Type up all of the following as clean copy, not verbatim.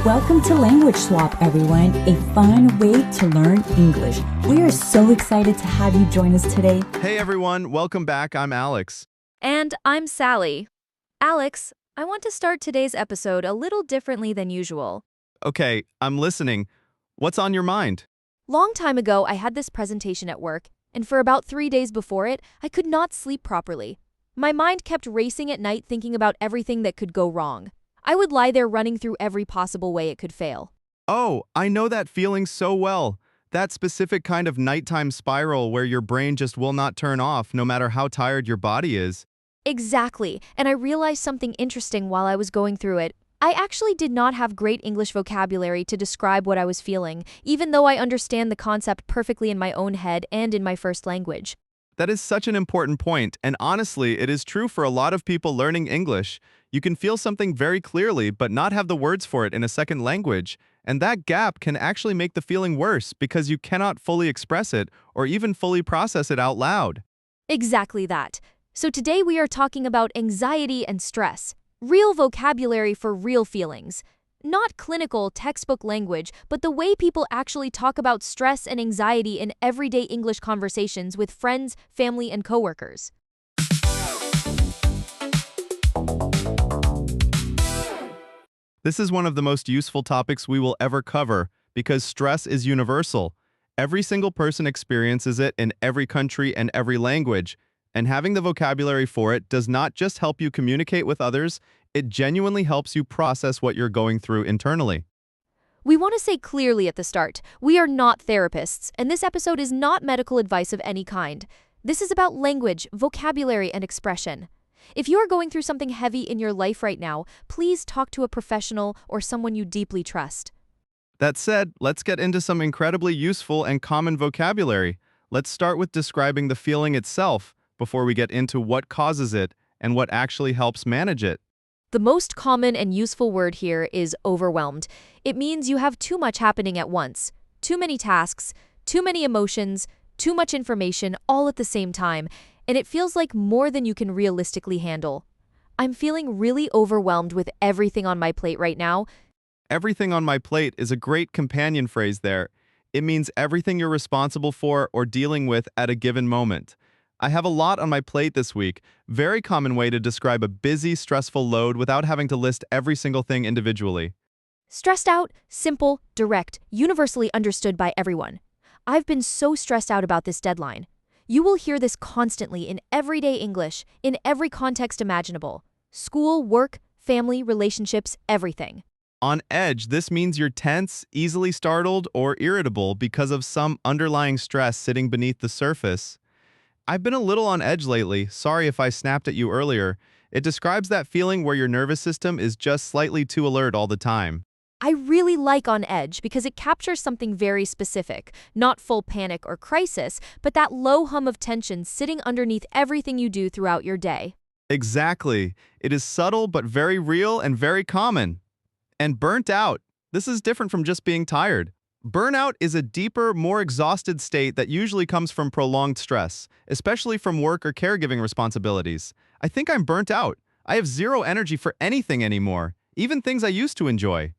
Welcome to Language Swap, everyone, a fun way to learn English. We are so excited to have you join us today. Hey everyone, welcome back. I'm Alex. And I'm Sally. Alex, I want to start today's episode a little differently than usual. Okay, I'm listening. What's on your mind? Long time ago, I had this presentation at work, and for about 3 days before it, I could not sleep properly. My mind kept racing at night thinking about everything that could go wrong. I would lie there running through every possible way it could fail. Oh, I know that feeling so well. That specific kind of nighttime spiral where your brain just will not turn off no matter how tired your body is. Exactly, and I realized something interesting while I was going through it. I actually did not have great English vocabulary to describe what I was feeling, even though I understand the concept perfectly in my own head and in my first language. That is such an important point, and honestly, it is true for a lot of people learning English. You can feel something very clearly but not have the words for it in a second language, and that gap can actually make the feeling worse because you cannot fully express it or even fully process it out loud. Exactly that. So today we are talking about anxiety and stress, real vocabulary for real feelings. Not clinical textbook language, but the way people actually talk about stress and anxiety in everyday English conversations with friends, family, and coworkers. This is one of the most useful topics we will ever cover because stress is universal. Every single person experiences it in every country and every language, and having the vocabulary for it does not just help you communicate with others, it genuinely helps you process what you're going through internally. We want to say clearly at the start, we are not therapists, and this episode is not medical advice of any kind. This is about language, vocabulary, and expression. If you are going through something heavy in your life right now, please talk to a professional or someone you deeply trust. That said, let's get into some incredibly useful and common vocabulary. Let's start with describing the feeling itself before we get into what causes it and what actually helps manage it. The most common and useful word here is overwhelmed. It means you have too much happening at once, too many tasks, too many emotions, too much information all at the same time, and it feels like more than you can realistically handle. I'm feeling really overwhelmed with everything on my plate right now. Everything on my plate is a great companion phrase there. It means everything you're responsible for or dealing with at a given moment. I have a lot on my plate this week. Very common way to describe a busy, stressful load without having to list every single thing individually. Stressed out, simple, direct, universally understood by everyone. I've been so stressed out about this deadline. You will hear this constantly in everyday English, in every context imaginable. School, work, family, relationships, everything. On edge, this means you're tense, easily startled, or irritable because of some underlying stress sitting beneath the surface. I've been a little on edge lately. Sorry if I snapped at you earlier. It describes that feeling where your nervous system is just slightly too alert all the time. I really like on edge because it captures something very specific, not full panic or crisis, but that low hum of tension sitting underneath everything you do throughout your day. Exactly. It is subtle but very real and very common. And burnt out. This is different from just being tired. Burnout is a deeper, more exhausted state that usually comes from prolonged stress, especially from work or caregiving responsibilities. I think I'm burnt out. I have zero energy for anything anymore, even things I used to enjoy.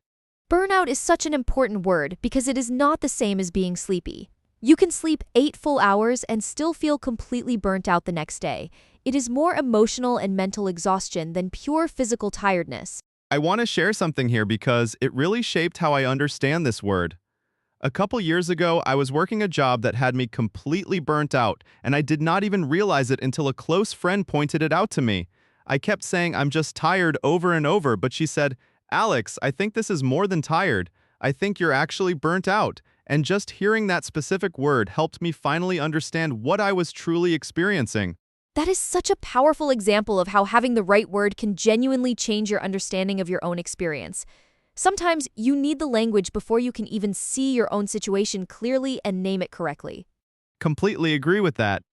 Burnout is such an important word because it is not the same as being sleepy. You can sleep 8 full hours and still feel completely burnt out the next day. It is more emotional and mental exhaustion than pure physical tiredness. I want to share something here because it really shaped how I understand this word. A couple years ago, I was working a job that had me completely burnt out, and I did not even realize it until a close friend pointed it out to me. I kept saying I'm just tired over and over, but she said, "Alex, I think this is more than tired. I think you're actually burnt out." And just hearing that specific word helped me finally understand what I was truly experiencing. That is such a powerful example of how having the right word can genuinely change your understanding of your own experience. Sometimes you need the language before you can even see your own situation clearly and name it correctly. Completely agree with that.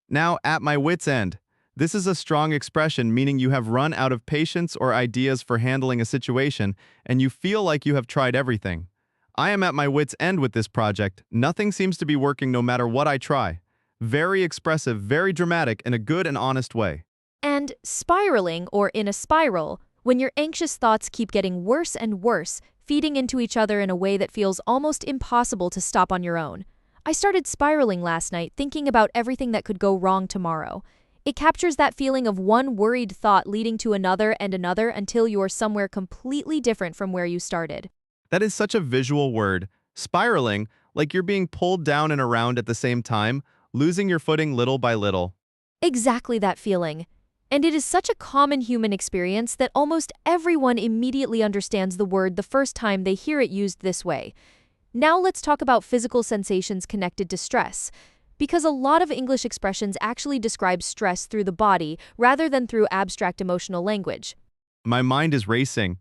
Now, at my wit's end. This is a strong expression meaning you have run out of patience or ideas for handling a situation, and you feel like you have tried everything. I am at my wit's end with this project. Nothing seems to be working no matter what I try. Very expressive, very dramatic in a good and honest way. And spiraling or in a spiral, when your anxious thoughts keep getting worse and worse, feeding into each other in a way that feels almost impossible to stop on your own. I started spiraling last night, thinking about everything that could go wrong tomorrow. It captures that feeling of one worried thought leading to another and another until you're somewhere completely different from where you started. That is such a visual word. Spiraling, like you're being pulled down and around at the same time, losing your footing little by little. Exactly that feeling. And it is such a common human experience that almost everyone immediately understands the word the first time they hear it used this way. Now let's talk about physical sensations connected to stress, because a lot of English expressions actually describe stress through the body rather than through abstract emotional language. My mind is racing.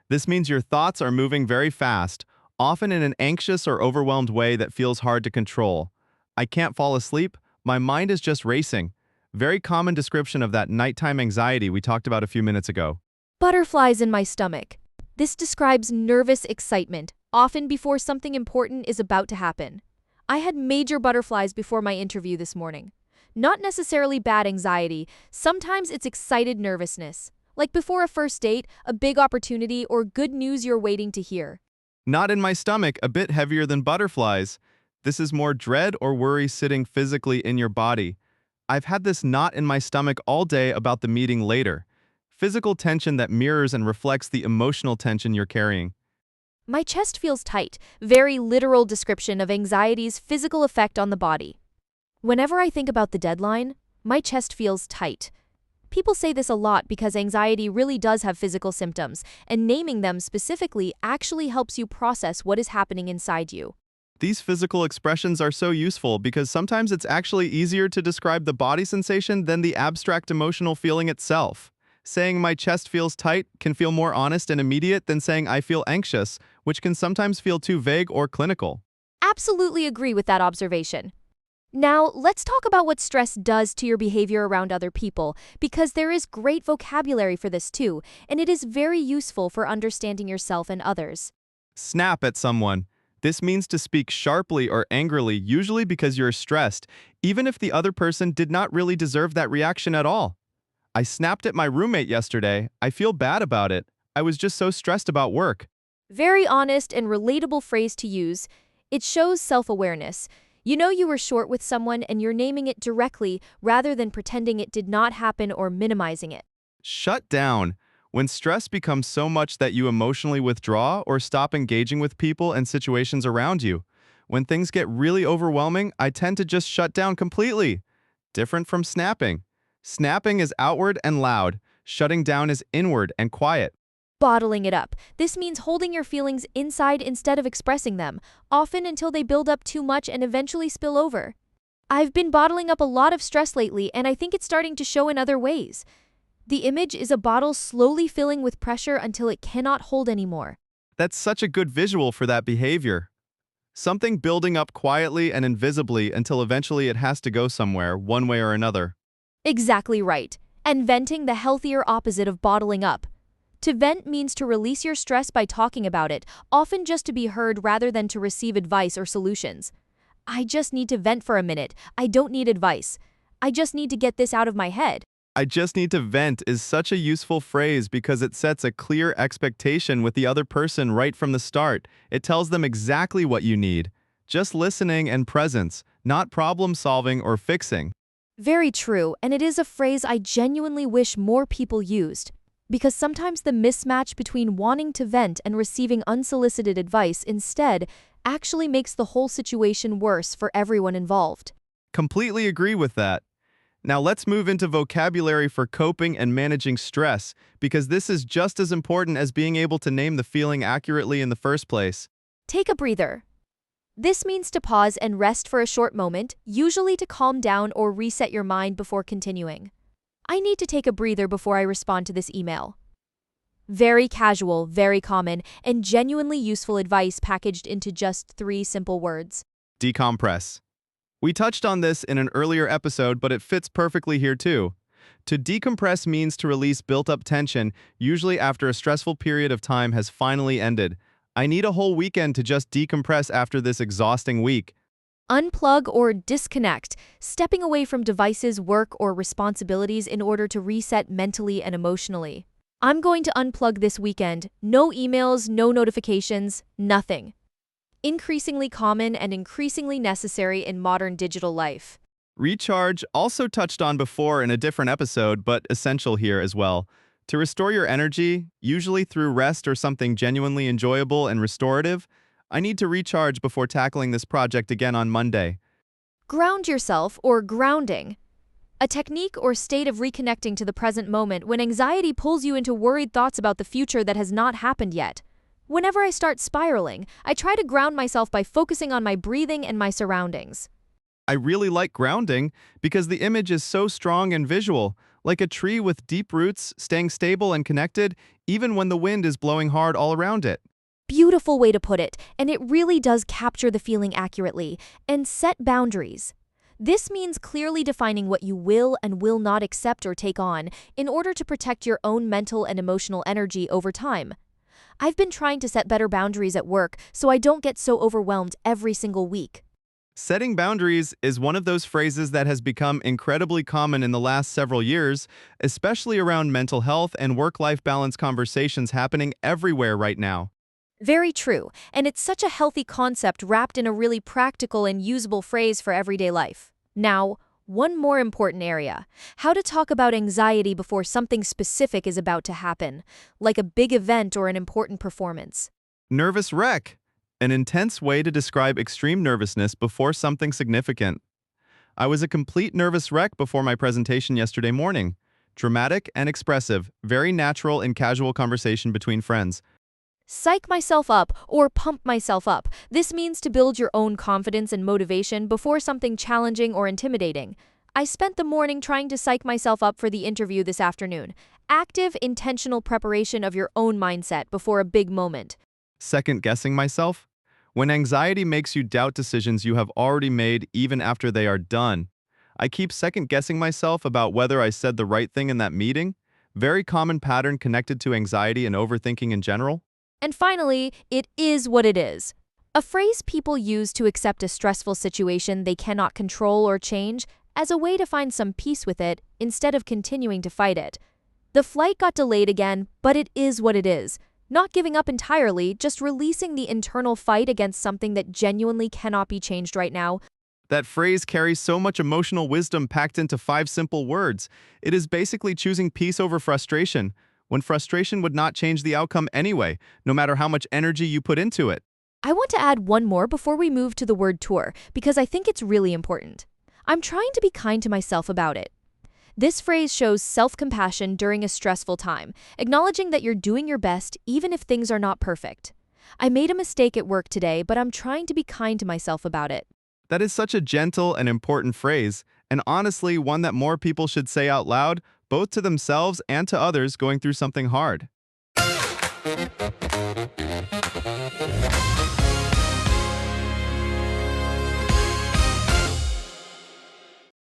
This means your thoughts are moving very fast, often in an anxious or overwhelmed way that feels hard to control. I can't fall asleep. My mind is just racing. Very common description of that nighttime anxiety we talked about a few minutes ago. Butterflies in my stomach. This describes nervous excitement, often before something important is about to happen. I had major butterflies before my interview this morning. Not necessarily bad anxiety, sometimes it's excited nervousness. Like before a first date, a big opportunity, or good news you're waiting to hear. Not in my stomach, a bit heavier than butterflies. This is more dread or worry sitting physically in your body. I've had this knot in my stomach all day about the meeting later. Physical tension that mirrors and reflects the emotional tension you're carrying. My chest feels tight, very literal description of anxiety's physical effect on the body. Whenever I think about the deadline, my chest feels tight. People say this a lot because anxiety really does have physical symptoms, and naming them specifically actually helps you process what is happening inside you. These physical expressions are so useful because sometimes it's actually easier to describe the body sensation than the abstract emotional feeling itself. Saying my chest feels tight can feel more honest and immediate than saying I feel anxious, which can sometimes feel too vague or clinical. Absolutely agree with that observation. Now, let's talk about what stress does to your behavior around other people, because there is great vocabulary for this too, and it is very useful for understanding yourself and others. Snap at someone. This means to speak sharply or angrily, usually because you're stressed, even if the other person did not really deserve that reaction at all. I snapped at my roommate yesterday. I feel bad about it. I was just so stressed about work. Very honest and relatable phrase to use. It shows self-awareness. You know you were short with someone and you're naming it directly rather than pretending it did not happen or minimizing it. Shut down. When stress becomes so much that you emotionally withdraw or stop engaging with people and situations around you. When things get really overwhelming, I tend to just shut down completely. Different from snapping. Snapping is outward and loud. Shutting down is inward and quiet. Bottling it up. This means holding your feelings inside instead of expressing them, often until they build up too much and eventually spill over. I've been bottling up a lot of stress lately, and I think it's starting to show in other ways. The image is a bottle slowly filling with pressure until it cannot hold anymore. That's such a good visual for that behavior. Something building up quietly and invisibly until eventually it has to go somewhere, one way or another. Exactly right. And venting, the healthier opposite of bottling up. To vent means to release your stress by talking about it, often just to be heard rather than to receive advice or solutions. I just need to vent for a minute. I don't need advice. I just need to get this out of my head. I just need to vent is such a useful phrase because it sets a clear expectation with the other person right from the start. It tells them exactly what you need. Just listening and presence, not problem solving or fixing. Very true, and it is a phrase I genuinely wish more people used. Because sometimes the mismatch between wanting to vent and receiving unsolicited advice instead actually makes the whole situation worse for everyone involved. Completely agree with that. Now let's move into vocabulary for coping and managing stress, because this is just as important as being able to name the feeling accurately in the first place. Take a breather. This means to pause and rest for a short moment, usually to calm down or reset your mind before continuing. I need to take a breather before I respond to this email. Very casual, very common, and genuinely useful advice packaged into just 3 simple words. Decompress. We touched on this in an earlier episode, but it fits perfectly here too. To decompress means to release built-up tension, usually after a stressful period of time has finally ended. I need a whole weekend to just decompress after this exhausting week. Unplug or disconnect, stepping away from devices, work, or responsibilities in order to reset mentally and emotionally. I'm going to unplug this weekend. No emails, no notifications, nothing. Increasingly common and increasingly necessary in modern digital life. Recharge, also touched on before in a different episode, but essential here as well. To restore your energy, usually through rest or something genuinely enjoyable and restorative, I need to recharge before tackling this project again on Monday. Ground yourself, or grounding. A technique or state of reconnecting to the present moment when anxiety pulls you into worried thoughts about the future that has not happened yet. Whenever I start spiraling, I try to ground myself by focusing on my breathing and my surroundings. I really like grounding because the image is so strong and visual, like a tree with deep roots staying stable and connected even when the wind is blowing hard all around it. Beautiful way to put it, and it really does capture the feeling accurately. And set boundaries. This means clearly defining what you will and will not accept or take on in order to protect your own mental and emotional energy over time. I've been trying to set better boundaries at work so I don't get so overwhelmed every single week. Setting boundaries is one of those phrases that has become incredibly common in the last several years, especially around mental health and work-life balance conversations happening everywhere right now. Very true, and it's such a healthy concept wrapped in a really practical and usable phrase for everyday life. Now, one more important area: how to talk about anxiety before something specific is about to happen, like a big event or an important performance. Nervous wreck, an intense way to describe extreme nervousness before something significant. I was a complete nervous wreck before my presentation yesterday morning. Dramatic and expressive, very natural in casual conversation between friends. Psych myself up or pump myself up. This means to build your own confidence and motivation before something challenging or intimidating. I spent the morning trying to psych myself up for the interview this afternoon. Active, intentional preparation of your own mindset before a big moment. Second-guessing myself? When anxiety makes you doubt decisions you have already made even after they are done. I keep second-guessing myself about whether I said the right thing in that meeting. Very common pattern connected to anxiety and overthinking in general. And finally, it is what it is. A phrase people use to accept a stressful situation they cannot control or change as a way to find some peace with it instead of continuing to fight it. The flight got delayed again, but it is what it is. Not giving up entirely, just releasing the internal fight against something that genuinely cannot be changed right now. That phrase carries so much emotional wisdom packed into 5 simple words. It is basically choosing peace over frustration, when frustration would not change the outcome anyway, no matter how much energy you put into it. I want to add one more before we move to the word tour, because I think it's really important. I'm trying to be kind to myself about it. This phrase shows self-compassion during a stressful time, acknowledging that you're doing your best even if things are not perfect. I made a mistake at work today, but I'm trying to be kind to myself about it. That is such a gentle and important phrase, and honestly one that more people should say out loud, both to themselves and to others going through something hard.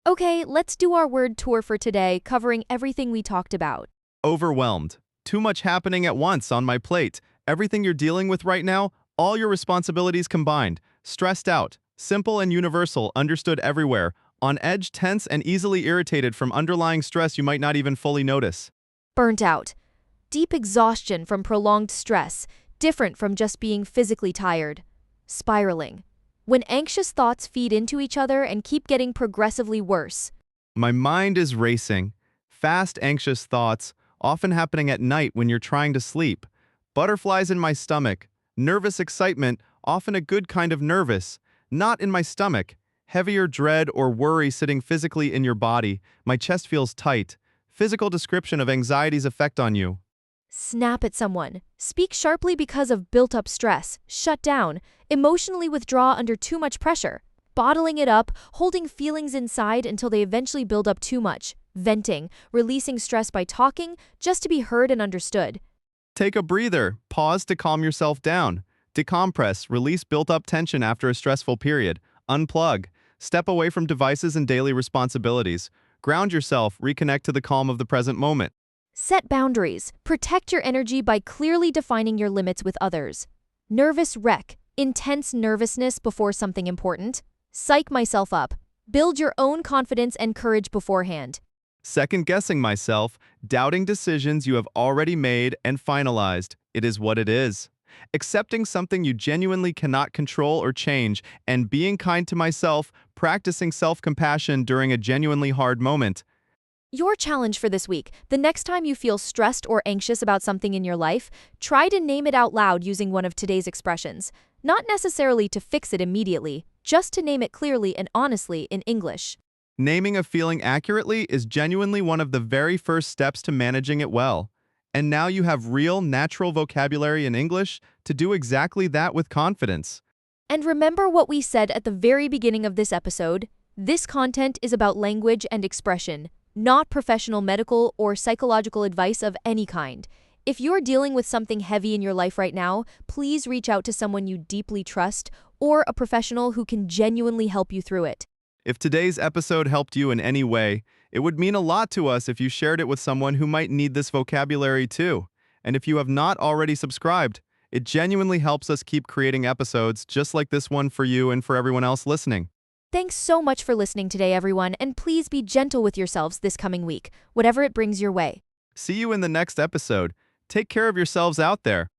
Okay, let's do our word tour for today, covering everything we talked about. Overwhelmed. Too much happening at once on my plate. Everything you're dealing with right now, all your responsibilities combined. Stressed out. Simple and universal, understood everywhere. On edge, tense, and easily irritated from underlying stress you might not even fully notice. Burnt out. Deep exhaustion from prolonged stress, different from just being physically tired. Spiraling. When anxious thoughts feed into each other and keep getting progressively worse. My mind is racing. Fast, anxious thoughts, often happening at night when you're trying to sleep. Butterflies in my stomach. Nervous excitement, often a good kind of nervous. Not in my stomach. Heavier dread or worry sitting physically in your body. My chest feels tight. Physical description of anxiety's effect on you. Snap at someone. Speak sharply because of built-up stress. Shut down. Emotionally withdraw under too much pressure. Bottling it up, holding feelings inside until they eventually build up too much. Venting. Releasing stress by talking, just to be heard and understood. Take a breather. Pause to calm yourself down. Decompress. Release built-up tension after a stressful period. Unplug. Step away from devices and daily responsibilities. Ground yourself. Reconnect to the calm of the present moment. Set boundaries. Protect your energy by clearly defining your limits with others. Nervous wreck. Intense nervousness before something important. Psych myself up. Build your own confidence and courage beforehand. second-guessing myself, doubting decisions you have already made and finalized. It is what it is. Accepting something you genuinely cannot control or change, and being kind to myself, practicing self-compassion during a genuinely hard moment. Your challenge for this week: the next time you feel stressed or anxious about something in your life, try to name it out loud using one of today's expressions. Not necessarily to fix it immediately, just to name it clearly and honestly in English. Naming a feeling accurately is genuinely one of the very first steps to managing it well. And now you have real, natural vocabulary in English to do exactly that with confidence. And remember what we said at the very beginning of this episode? This content is about language and expression, not professional medical or psychological advice of any kind. If you're dealing with something heavy in your life right now, please reach out to someone you deeply trust or a professional who can genuinely help you through it. If today's episode helped you in any way, it would mean a lot to us if you shared it with someone who might need this vocabulary too. And if you have not already subscribed, it genuinely helps us keep creating episodes just like this one for you and for everyone else listening. Thanks so much for listening today, everyone, and please be gentle with yourselves this coming week, whatever it brings your way. See you in the next episode. Take care of yourselves out there.